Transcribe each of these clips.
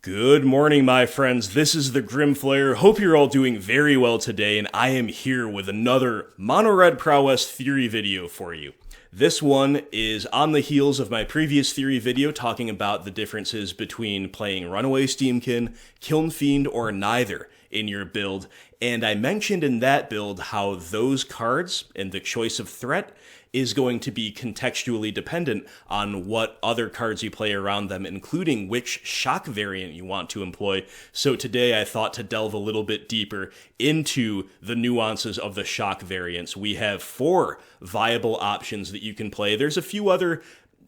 Good morning, my friends. This is the Grimflayer. Hope you're all doing very well today, and I am here with another Mono-Red Prowess theory video for you. This one is on the heels of my previous theory video talking about the differences between playing Runaway Steamkin, Kiln Fiend, or neither in your build, and I mentioned in that build how those cards and the choice of threat is going to be contextually dependent on what other cards you play around them, including which shock variant you want to employ. So today I thought to delve a little bit deeper into the nuances of the shock variants. We have 4 viable options that you can play. There's a few other,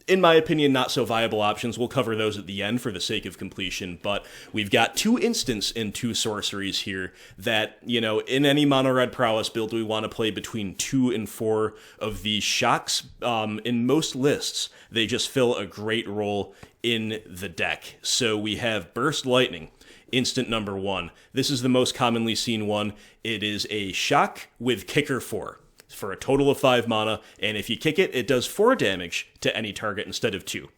in my opinion, not so viable options. We'll cover those at the end for the sake of completion, but we've got 2 instants and 2 sorceries here that, in any Mono-Red Prowess build, we want to play between 2 and 4 of these shocks. In most lists, they just fill a great role in the deck. So we have Burst Lightning, instant number 1. This is the most commonly seen one. It is a shock with Kicker 4. For a total of 5 mana, and if you kick it, it does 4 damage to any target instead of 2.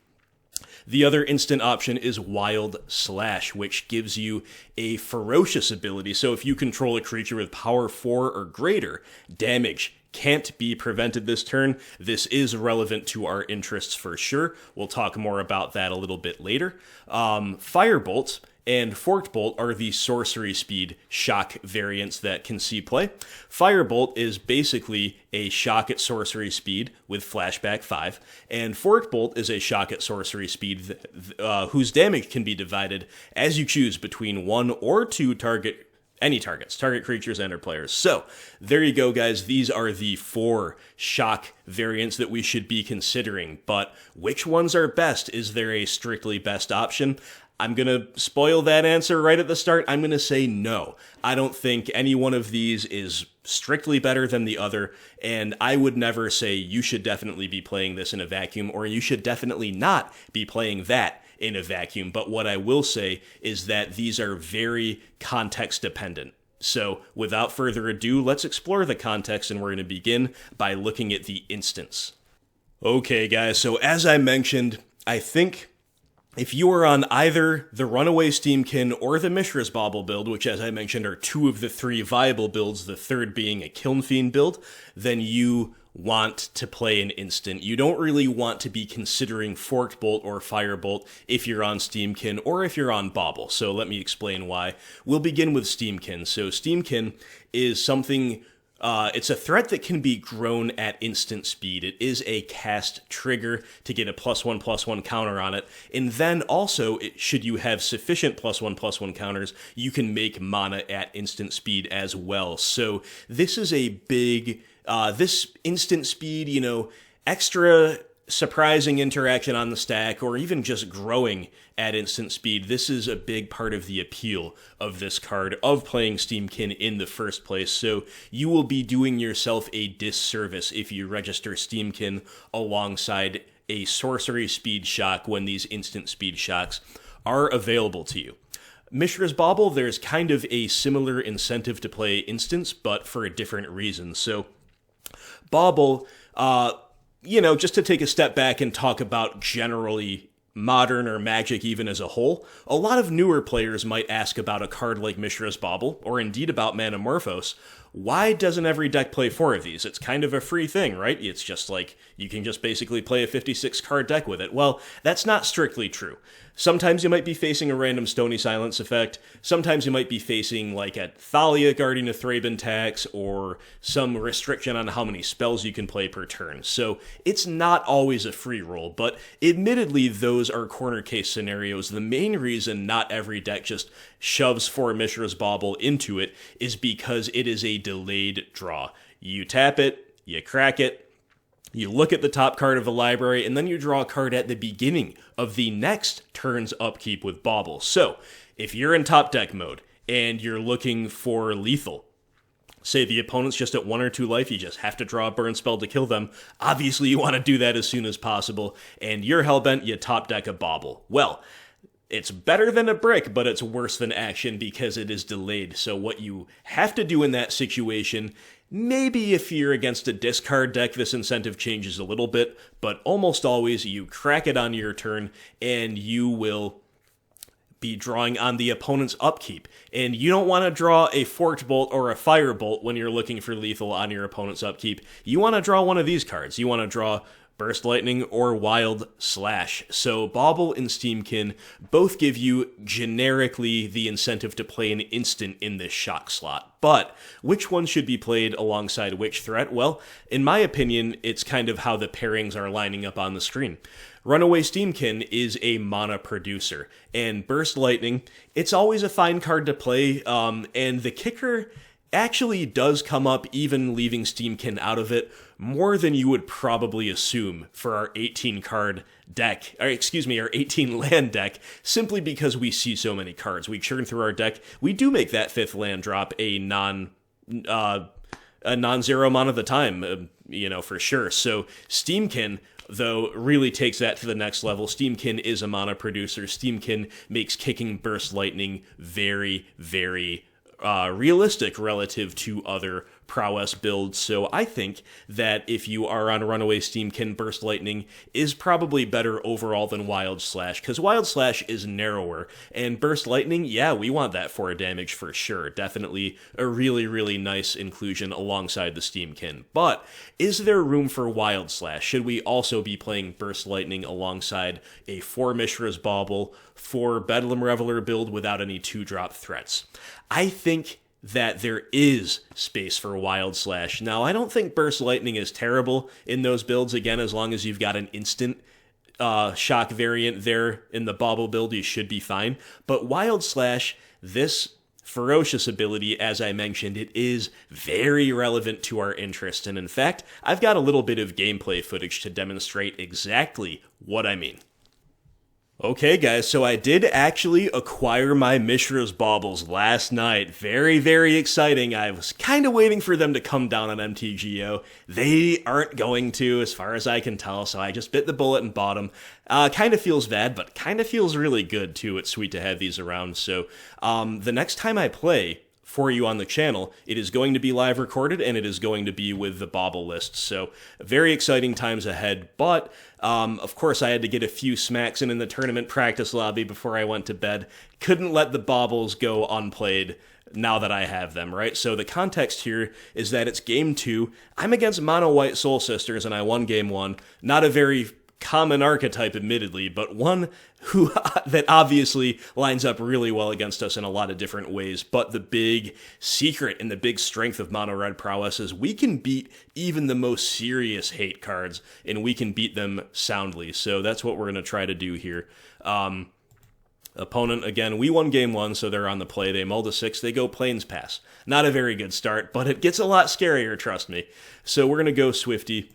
The other instant option is Wild Slash, which gives you a ferocious ability, so if you control a creature with power 4 or greater, damage can't be prevented this turn. This is relevant to our interests for sure. We'll talk more about that a little bit later. Firebolt and Forked Bolt are the sorcery speed shock variants that can see play. Firebolt is basically a shock at sorcery speed with flashback 5, and Forked Bolt is a shock at sorcery speed whose damage can be divided as you choose between 1 or 2 target creatures and or players. So, there you go, guys. These are the 4 shock variants that we should be considering, but which ones are best? Is there a strictly best option? I'm going to spoil that answer right at the start. I'm going to say no. I don't think any one of these is strictly better than the other, and I would never say you should definitely be playing this in a vacuum, or you should definitely not be playing that in a vacuum. But what I will say is that these are very context dependent. So without further ado, let's explore the context, and we're going to begin by looking at the instance. Okay, guys, so as I mentioned, I think if you are on either the Runaway Steamkin or the Mishra's Bauble build, which as I mentioned are 2 of the 3 viable builds, the third being a Kiln Fiend build, then you want to play an instant. You don't really want to be considering Forked Bolt or Firebolt if you're on Steamkin or if you're on Bauble. So let me explain why. We'll begin with Steamkin. So Steamkin is something it's a threat that can be grown at instant speed. It is a cast trigger to get a +1/+1 counter on it. And then also, should you have sufficient +1/+1 counters, you can make mana at instant speed as well. So this is a big, this instant speed, extra surprising interaction on the stack, or even just growing at instant speed. This is a big part of the appeal of this card, of playing Steamkin in the first place. So you will be doing yourself a disservice if you register Steamkin alongside a sorcery speed shock when these instant speed shocks are available to you. Mishra's Bauble, there's kind of a similar incentive to play instants, but for a different reason. So Bauble, just to take a step back and talk about generally Modern or Magic even as a whole, a lot of newer players might ask about a card like Mishra's Bauble, or indeed about Manamorphose. Why doesn't every deck play 4 of these? It's kind of a free thing, right? It's just like, you can just basically play a 56 card deck with it. Well, that's not strictly true. Sometimes you might be facing a random Stony Silence effect. Sometimes you might be facing like a Thalia Guardian of Thraben tax, or some restriction on how many spells you can play per turn. So it's not always a free roll, but admittedly those are corner case scenarios. The main reason not every deck just shoves 4 Mishra's Bauble into it is because it is a delayed draw. You tap it, you crack it, you look at the top card of the library, and then you draw a card at the beginning of the next turn's upkeep with Bauble. So, if you're in top deck mode, and you're looking for lethal, say the opponent's just at 1 or 2 life, you just have to draw a burn spell to kill them. Obviously, you want to do that as soon as possible, and you're hellbent, you top deck a Bauble. Well, it's better than a brick, but it's worse than action because it is delayed. So what you have to do in that situation, maybe if you're against a discard deck, this incentive changes a little bit, but almost always you crack it on your turn and you will be drawing on the opponent's upkeep. And you don't want to draw a Forked Bolt or a Firebolt when you're looking for lethal on your opponent's upkeep. You want to draw one of these cards. You want to draw Burst Lightning or Wild Slash. So Bauble and Steamkin both give you generically the incentive to play an instant in this shock slot. But which one should be played alongside which threat? Well, in my opinion, it's kind of how the pairings are lining up on the screen. Runaway Steamkin is a mana producer, and Burst Lightning, it's always a fine card to play, and the kicker actually does come up even leaving Steamkin out of it more than you would probably assume for our 18 card deck, or excuse me, our 18 land deck, simply because we see so many cards. We churn through our deck. We do make that 5th land drop a non-zero mana at the time, for sure. So Steamkin, though, really takes that to the next level. Steamkin is a mana producer. Steamkin makes kicking Burst Lightning very, very realistic relative to other Prowess builds. So I think that if you are on Runaway Steamkin, Burst Lightning is probably better overall than Wild Slash, because Wild Slash is narrower, and Burst Lightning, yeah, we want that 4 damage for sure. Definitely a really, really nice inclusion alongside the Steamkin. But is there room for Wild Slash? Should we also be playing Burst Lightning alongside a 4 Mishra's Bauble, 4 Bedlam Reveler build without any 2-drop threats? I think that there is space for Wild Slash. Now, I don't think Burst Lightning is terrible in those builds, again, as long as you've got an instant shock variant there in the Bauble build, you should be fine. But Wild Slash, this ferocious ability, as I mentioned, it is very relevant to our interest. And in fact, I've got a little bit of gameplay footage to demonstrate exactly what I mean. Okay, guys, so I did actually acquire my Mishra's Baubles last night. Very, very exciting. I was kind of waiting for them to come down on MTGO. They aren't going to, as far as I can tell, so I just bit the bullet and bought them. Kind of feels bad, but kind of feels really good, too. It's sweet to have these around. So the next time I play for you on the channel, it is going to be live recorded, and it is going to be with the Bauble list. So very exciting times ahead, but of course I had to get a few smacks in the tournament practice lobby before I went to bed. Couldn't let the Baubles go unplayed now that I have them, right? So the context here is that it's game 2. I'm against Mono White Soul Sisters, and I won game 1. Not a very common archetype, admittedly, but one who that obviously lines up really well against us in a lot of different ways. But the big secret and the big strength of Mono-Red Prowess is we can beat even the most serious hate cards, and we can beat them soundly. So that's what we're going to try to do here. Opponent, again, we won game 1, so they're on the play. They mull to 6, they go Plains Pass. Not a very good start, but it gets a lot scarier, trust me. So we're going to go Swifty,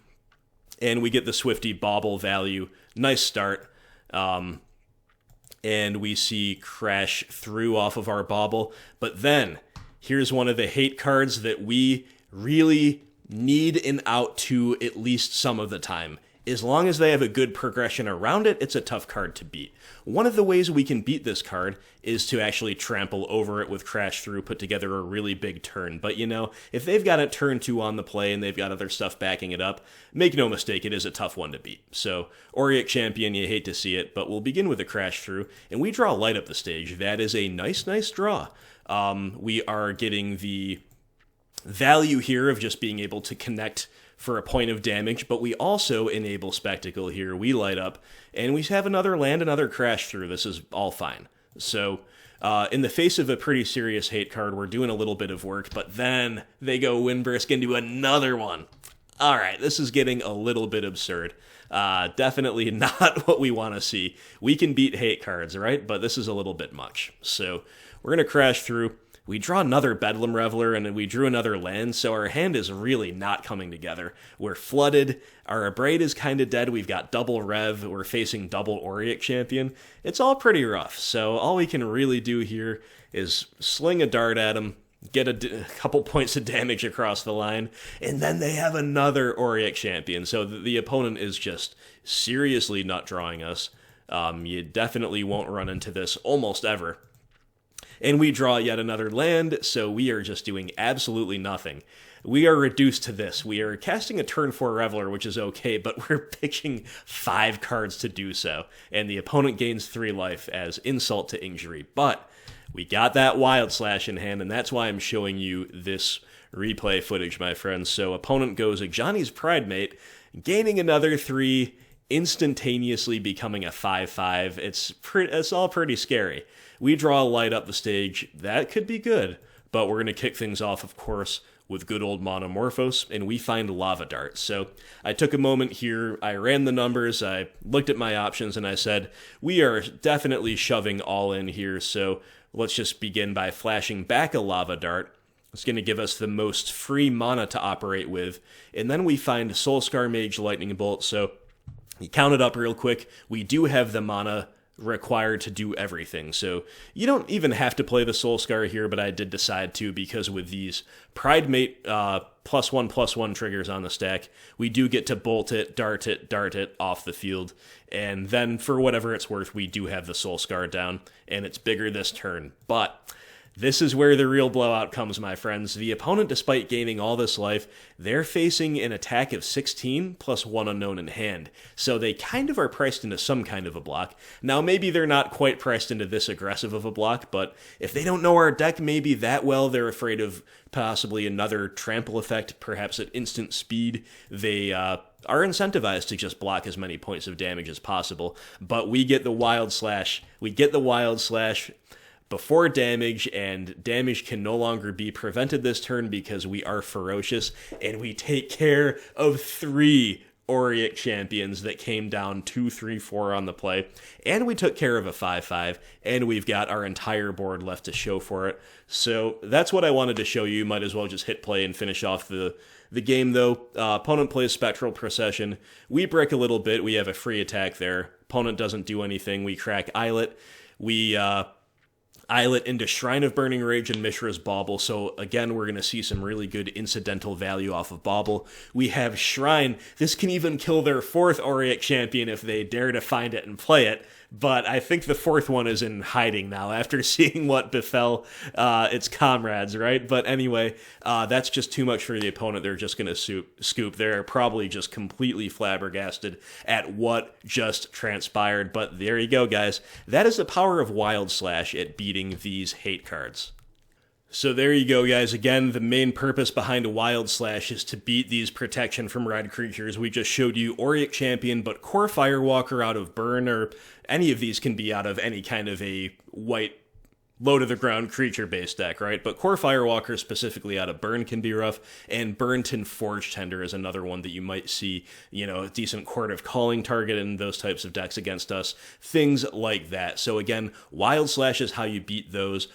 and we get the Swifty Bauble value. Nice start. And we see Crash through off of our Bauble. But then, here's one of the hate cards that we really need an out to at least some of the time. As long as they have a good progression around it, it's a tough card to beat. One of the ways we can beat this card is to actually trample over it with Crash Through, put together a really big turn. But, if they've got a turn 2 on the play and they've got other stuff backing it up, make no mistake, it is a tough one to beat. So, Auric Champion, you hate to see it, but we'll begin with a Crash Through, and we draw Light Up the Stage. That is a nice draw. We are getting the value here of just being able to connect for a point of damage, but we also enable Spectacle here. We light up, and we have another land, another Crash Through. This is all fine. So, in the face of a pretty serious hate card, we're doing a little bit of work, but then they go Windbrisk into another one. All right, this is getting a little bit absurd. Definitely not what we want to see. We can beat hate cards, right? But this is a little bit much. So, we're going to Crash Through. We draw another Bedlam Reveler, and then we drew another land, so our hand is really not coming together. We're flooded, our Abrade is kind of dead, we've got double Rev, we're facing double Auric Champion. It's all pretty rough, so all we can really do here is sling a dart at him, get a couple points of damage across the line, and then they have another Auric Champion, so the opponent is just seriously not drawing us. You definitely won't run into this almost ever. And we draw yet another land, so we are just doing absolutely nothing. we are reduced to this. We are casting a turn 4 Reveler, which is okay, but we're pitching 5 cards to do so, and the opponent gains 3 life as insult to injury. But we got that Wild Slash in hand, and that's why I'm showing you this replay footage, my friends. So opponent goes a Johnny's Pridemate, gaining another 3, instantaneously becoming a 5/5. It's all pretty scary. We draw a light up the stage. That could be good, but we're going to kick things off, of course, with good old Monomorphose, and we find Lava Dart. So I took a moment here, I ran the numbers, I looked at my options, and I said, we are definitely shoving all in here, so let's just begin by flashing back a Lava Dart. It's going to give us the most free mana to operate with, and then we find Soulscar Mage Lightning Bolt, so you count it up real quick. We do have the mana required to do everything, so you don't even have to play the Soulscar here, but I did decide to because with these Pridemate +1/+1 triggers on the stack, we do get to bolt it, dart it off the field, and then for whatever it's worth, we do have the Soulscar down, and it's bigger this turn, but this is where the real blowout comes, my friends. The opponent, despite gaining all this life, they're facing an attack of 16 plus 1 unknown in hand. So they kind of are priced into some kind of a block. Now, maybe they're not quite priced into this aggressive of a block, but if they don't know our deck maybe that well, they're afraid of possibly another trample effect, perhaps at instant speed. They are incentivized to just block as many points of damage as possible. But we get the Wild Slash. Before damage, and damage can no longer be prevented this turn because we are ferocious, and we take care of 3 Auric champions that came down 2, 3, 4 on the play, and we took care of a 5/5, and we've got our entire board left to show for it. So that's what I wanted to show you. Might as well just hit play and finish off the game, though. Opponent plays Spectral Procession. We break a little bit. We have a free attack there. Opponent doesn't do anything. We crack Islet. We Islet into Shrine of Burning Rage and Mishra's Bauble, so again, we're going to see some really good incidental value off of Bauble. We have Shrine. This can even kill their 4th Auric champion if they dare to find it and play it, but I think the 4th one is in hiding now after seeing what befell its comrades, right? But anyway, that's just too much for the opponent. They're just going to scoop. They're probably just completely flabbergasted at what just transpired, but there you go, guys. That is the power of Wild Slash at beating these hate cards. So there you go, guys. Again, the main purpose behind a Wild Slash is to beat these protection from red creatures. We just showed you Auric Champion, but Core Firewalker out of Burn, or any of these can be out of any kind of a white low-to-the-ground creature-based deck, right? But Core Firewalker specifically out of Burn can be rough, and Burnt Forge Tender is another one that you might see, a decent Court of Calling target in those types of decks against us, things like that. So again, Wild Slash is how you beat those.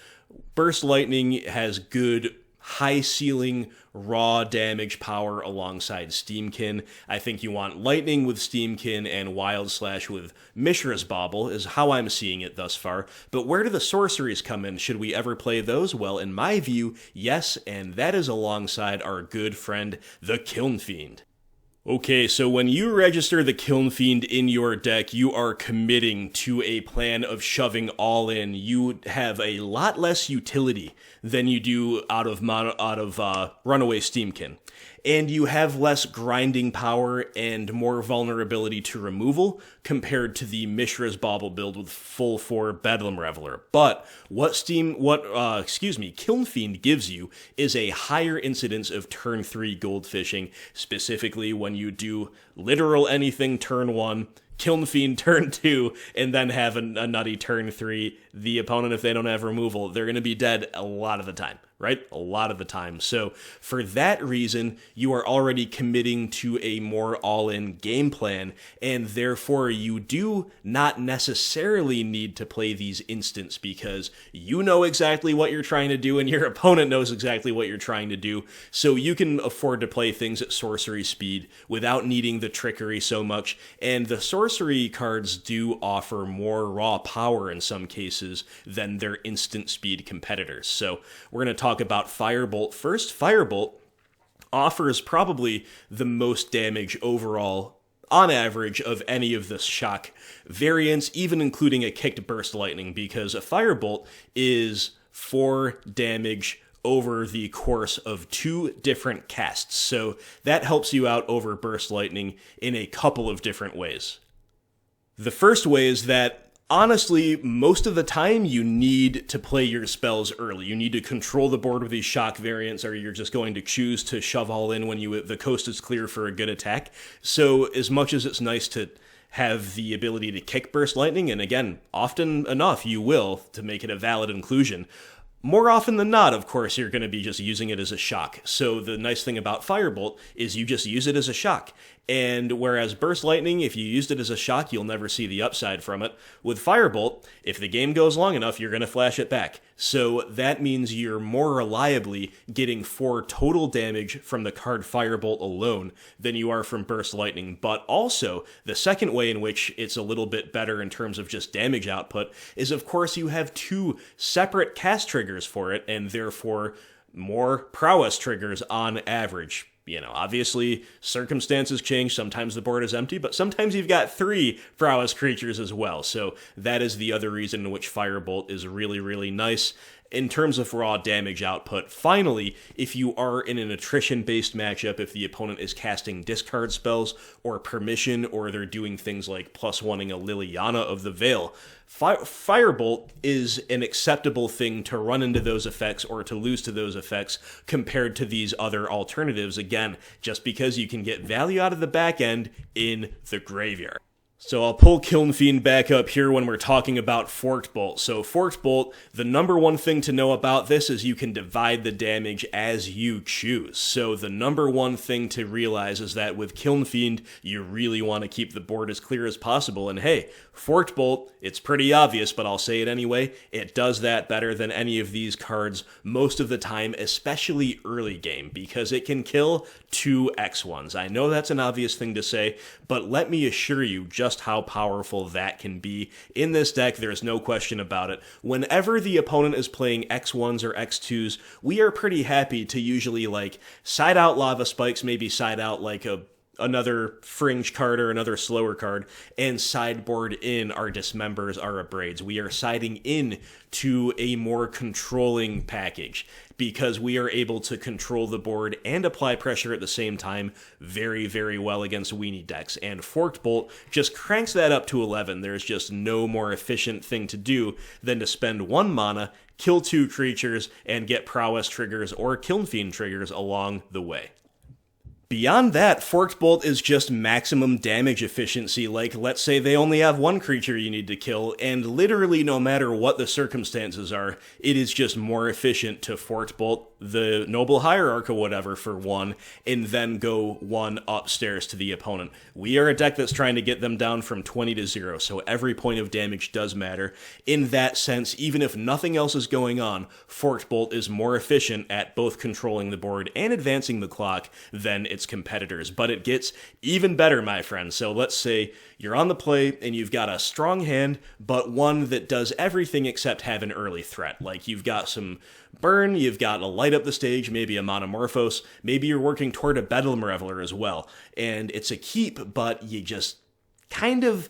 Burst Lightning has good high ceiling raw damage power alongside Steamkin. I think you want Lightning with Steamkin and Wild Slash with Mishra's Bauble is how I'm seeing it thus far. But where do the sorceries come in? Should we ever play those? Well, in my view, yes, and that is alongside our good friend, the Kiln Fiend. Okay, so when you register the Kiln Fiend in your deck, you are committing to a plan of shoving all in. You have a lot less utility than you do out of Runaway Steamkin. And you have less grinding power and more vulnerability to removal compared to the Mishra's Bauble build with full 4 Bedlam Reveler. But what Kiln Fiend gives you is a higher incidence of turn 3 goldfishing, specifically when you do literal anything turn 1, Kiln Fiend turn 2, and then have a nutty turn 3. The opponent, if they don't have removal, they're going to be dead a lot of the time, right? A lot of the time. So for that reason, you are already committing to a more all-in game plan, and therefore you do not necessarily need to play these instants because you know exactly what you're trying to do and your opponent knows exactly what you're trying to do. So you can afford to play things at sorcery speed without needing the trickery so much, and the sorcery cards do offer more raw power in some cases than their instant speed competitors. So we're going to talk about Firebolt first. Firebolt offers probably the most damage overall on average of any of the shock variants, even including a kicked Burst Lightning, because a Firebolt is 4 damage over the course of 2 different casts. So that helps you out over Burst Lightning in a couple of different ways. The first way is that honestly, most of the time, you need to play your spells early. You need to control the board with these shock variants, or you're just going to choose to shove all in when the coast is clear for a good attack. So as much as it's nice to have the ability to kick Burst Lightning, and again, often enough you will, to make it a valid inclusion, more often than not, of course, you're going to be just using it as a shock. So the nice thing about Firebolt is you just use it as a shock. And whereas Burst Lightning, if you used it as a shock, you'll never see the upside from it. With Firebolt, if the game goes long enough, you're going to flash it back. So that means you're more reliably getting 4 total damage from the card Firebolt alone than you are from Burst Lightning. But also, the second way in which it's a little bit better in terms of just damage output is, of course, you have 2 separate cast triggers for it, and therefore more prowess triggers on average. You know, obviously, circumstances change. Sometimes the board is empty, but sometimes you've got 3 prowess creatures as well. So that is the other reason in which Firebolt is really, really nice. In terms of raw damage output, finally, if you are in an attrition-based matchup, if the opponent is casting discard spells or permission, or they're doing things like +1ing a Liliana of the Veil, Firebolt is an acceptable thing to run into those effects or to lose to those effects compared to these other alternatives, again, just because you can get value out of the back end in the graveyard. So I'll pull Kiln Fiend back up here when we're talking about Forked Bolt. So Forked Bolt, the number one thing to know about this is you can divide the damage as you choose. So the number one thing to realize is that with Kiln Fiend, you really want to keep the board as clear as possible. And hey, Forked Bolt, it's pretty obvious, but I'll say it anyway, it does that better than any of these cards most of the time, especially early game, because it can kill 2 X1s. I know that's an obvious thing to say, but let me assure you just how powerful that can be. In this deck, there's no question about it. Whenever the opponent is playing X1s or X2s, we are pretty happy to usually side out Lava Spikes, maybe side out another fringe card or another slower card, and sideboard in our Dismembers, our Abrades. We are siding in to a more controlling package because we are able to control the board and apply pressure at the same time very, very well against weenie decks. And Forked Bolt just cranks that up to 11. There's just no more efficient thing to do than to spend 1 mana, kill 2 creatures, and get Prowess triggers or Kiln Fiend triggers along the way. Beyond that, Forked Bolt is just maximum damage efficiency. Let's say they only have 1 creature you need to kill, and literally no matter what the circumstances are, it is just more efficient to Forked Bolt the Noble Hierarch or whatever for 1, and then go 1 upstairs to the opponent. We are a deck that's trying to get them down from 20 to 0, so every point of damage does matter. In that sense, even if nothing else is going on, Forked Bolt is more efficient at both controlling the board and advancing the clock than its competitors. But it gets even better, my friend. So let's say you're on the play and you've got a strong hand, but one that does everything except have an early threat. You've got some burn, you've got a light up the stage, maybe a Monomorphose, maybe you're working toward a Bedlam Reveler as well. And it's a keep, but you just kind of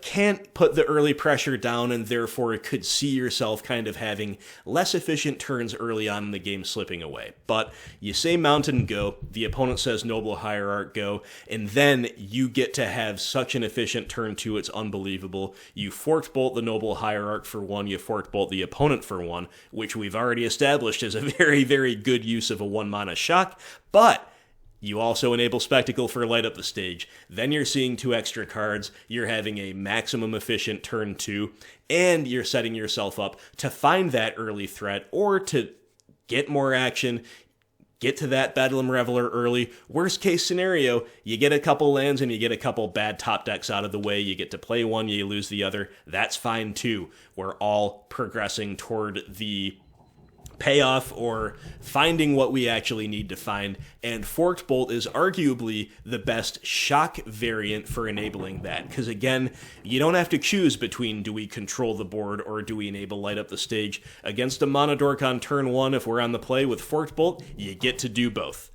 can't put the early pressure down, and therefore could see yourself kind of having less efficient turns early on in the game slipping away. But you say Mountain, go, the opponent says Noble Hierarch, go, and then you get to have such an efficient turn 2, it's unbelievable. You Forked Bolt the Noble Hierarch for 1, you Forked Bolt the opponent for 1, which we've already established is a very, very good use of a 1 mana shock, but you also enable Spectacle for light up the stage. Then you're seeing 2 extra cards, you're having a maximum efficient turn 2, and you're setting yourself up to find that early threat or to get more action, get to that Bedlam Reveler early. Worst case scenario, you get a couple lands and you get a couple bad top decks out of the way. You get to play one, you lose the other. That's fine too. We're all progressing toward the payoff or finding what we actually need to find, and Forked Bolt is arguably the best shock variant for enabling that, because again, you don't have to choose between do we control the board or do we enable light up the stage. Against a Monodork on turn 1, if we're on the play with Forked Bolt, you get to do both.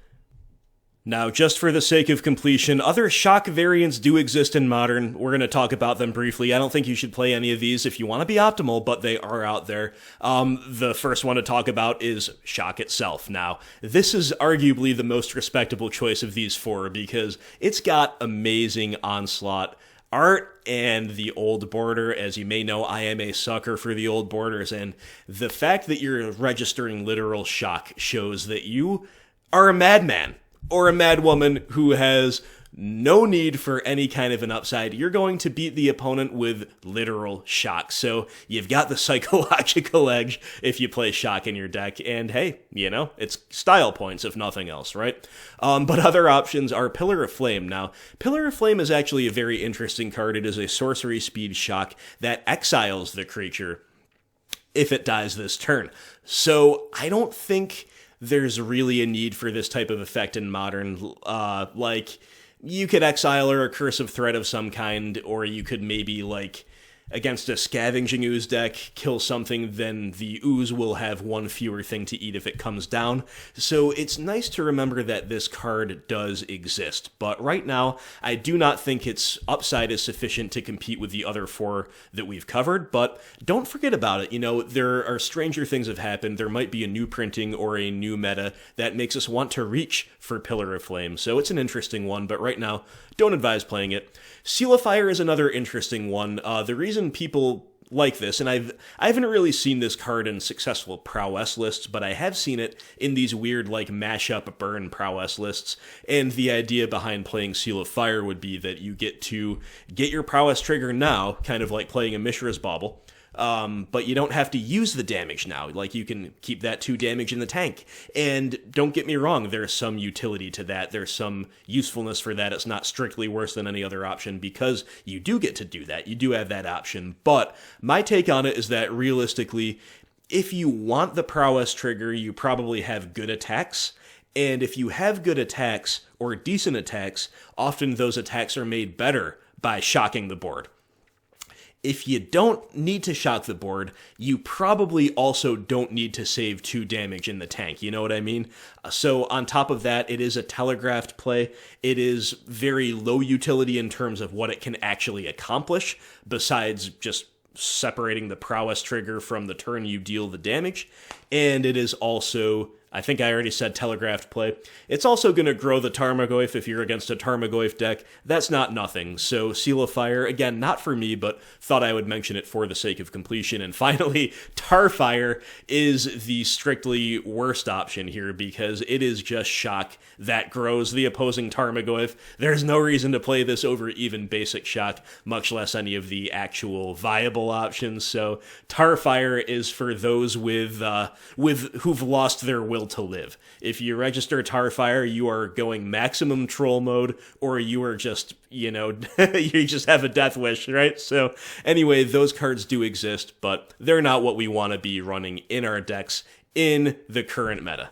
Now, just for the sake of completion, other shock variants do exist in Modern. We're going to talk about them briefly. I don't think you should play any of these if you want to be optimal, but they are out there. The first one to talk about is shock itself. Now, this is arguably the most respectable choice of these four because it's got amazing onslaught art and the old border. As you may know, I am a sucker for the old borders, and the fact that you're registering literal shock shows that you are a madman or a madwoman who has no need for any kind of an upside. You're going to beat the opponent with literal shock. So you've got the psychological edge if you play shock in your deck. And hey, you know, it's style points if nothing else, right? But other options are Pillar of Flame. Now, Pillar of Flame is actually a very interesting card. It is a sorcery speed shock that exiles the creature if it dies this turn. So I don't think there's really a need for this type of effect in Modern. Like, you could exile or a Curse of Threat of some kind, or you could maybe, like, against a Scavenging Ooze deck, kill something, then the Ooze will have one fewer thing to eat if it comes down. So it's nice to remember that this card does exist, but right now, I do not think its upside is sufficient to compete with the other four that we've covered, but don't forget about it. You know, there are stranger things have happened. There might be a new printing or a new meta that makes us want to reach for Pillar of Flame, so it's an interesting one, but right now, don't advise playing it. Seal of Fire is another interesting one. The reason people like this, and I haven't really seen this card in successful prowess lists, but I have seen it in these weird, like, mashup burn prowess lists, and the idea behind playing Seal of Fire would be that you get to get your prowess trigger now, kind of like playing a Mishra's Bauble, but you don't have to use the damage now. Like, you can keep that 2 damage in the tank. And don't get me wrong, there's some utility to that. There's some usefulness for that. It's not strictly worse than any other option because you do get to do that. You do have that option. But my take on it is that realistically, if you want the prowess trigger, you probably have good attacks. And if you have good attacks or decent attacks, often those attacks are made better by shocking the board. If you don't need to shock the board, you probably also don't need to save 2 damage in the tank, you know what I mean? So on top of that, it is a telegraphed play. It is very low utility in terms of what it can actually accomplish, besides just separating the prowess trigger from the turn you deal the damage. And it is also, I think I already said telegraphed play. It's also going to grow the Tarmogoyf if you're against a Tarmogoyf deck. That's not nothing. So Seal of Fire, again, not for me, but thought I would mention it for the sake of completion. And finally, Tarfire is the strictly worst option here because it is just shock that grows the opposing Tarmogoyf. There's no reason to play this over even basic shock, much less any of the actual viable options. So Tarfire is for those with who've lost their will to live. If you register Tarfire, you are going maximum troll mode, or you are just, you know, you just have a death wish, right? So anyway, those cards do exist, but they're not what we want to be running in our decks in the current meta.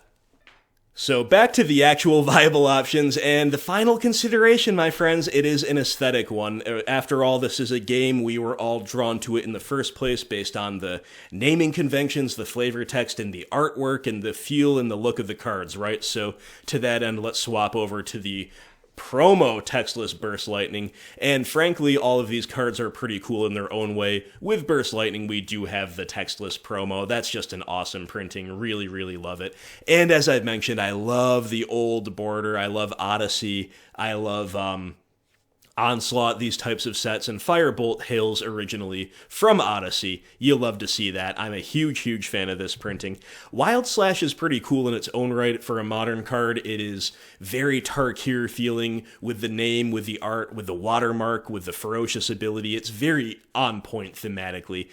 So back to the actual viable options, and the final consideration, my friends, it is an aesthetic one. After all, this is a game, we were all drawn to it in the first place based on the naming conventions, the flavor text, and the artwork, and the feel and the look of the cards, right? So to that end, let's swap over to the promo textless Burst Lightning, and frankly, all of these cards are pretty cool in their own way. With Burst Lightning, we do have the textless promo. That's just an awesome printing. Really, really love it. And as I've mentioned, I love the old border. I love Odyssey. I love Onslaught, these types of sets, and Firebolt hails originally from Odyssey. You'll love to see that. I'm a huge, huge fan of this printing. Wild Slash is pretty cool in its own right for a modern card. It is very Tarkir feeling with the name, with the art, with the watermark, with the ferocious ability. It's very on point thematically.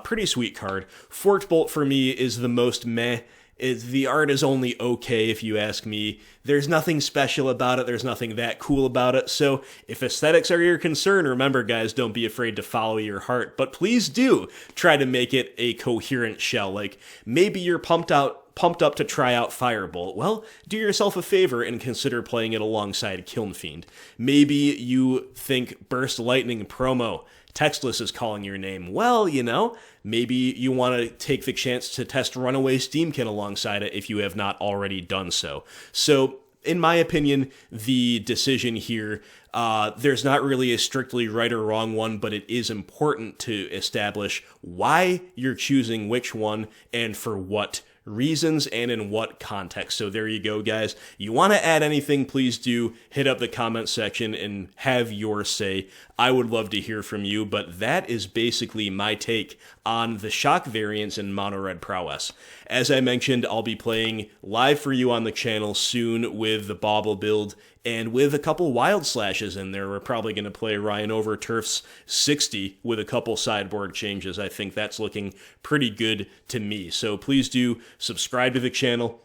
Pretty sweet card. Forked Bolt for me is the most meh. The art is only okay if you ask me. There's nothing special about it. There's nothing that cool about it. So if aesthetics are your concern, remember guys, don't be afraid to follow your heart. But please do try to make it a coherent shell. Like maybe you're pumped up to try out Firebolt. Well, do yourself a favor and consider playing it alongside Kiln Fiend. Maybe you think Burst Lightning promo textless is calling your name. Well, you know, maybe you want to take the chance to test Runaway Steamkin alongside it if you have not already done so. So in my opinion, the decision here, there's not really a strictly right or wrong one, but it is important to establish why you're choosing which one and for what reasons and in what context. So there you go, guys. You want to add anything, please do hit up the comment section and have your say. I would love to hear from you, but that is basically my take on the shock variants in Mono-Red Prowess. As I mentioned, I'll be playing live for you on the channel soon with the Bauble build and with a couple wild slashes in there. We're probably going to play Ryan Overturf's 60 with a couple sideboard changes. I think that's looking pretty good to me. So please do subscribe to the channel.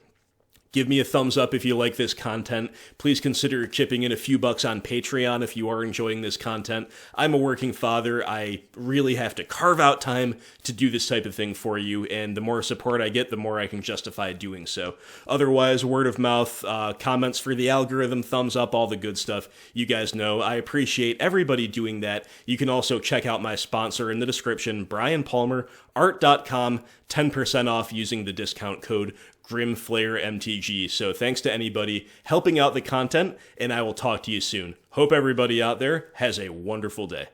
Give me a thumbs up if you like this content. Please consider chipping in a few bucks on Patreon if you are enjoying this content. I'm a working father. I really have to carve out time to do this type of thing for you, and the more support I get, the more I can justify doing so. Otherwise, word of mouth, comments for the algorithm, thumbs up, all the good stuff. You guys know I appreciate everybody doing that. You can also check out my sponsor in the description, Brian Palmer, art.com, 10% off using the discount code GrimFlareMTG. So thanks to anybody helping out the content, and I will talk to you soon. Hope everybody out there has a wonderful day.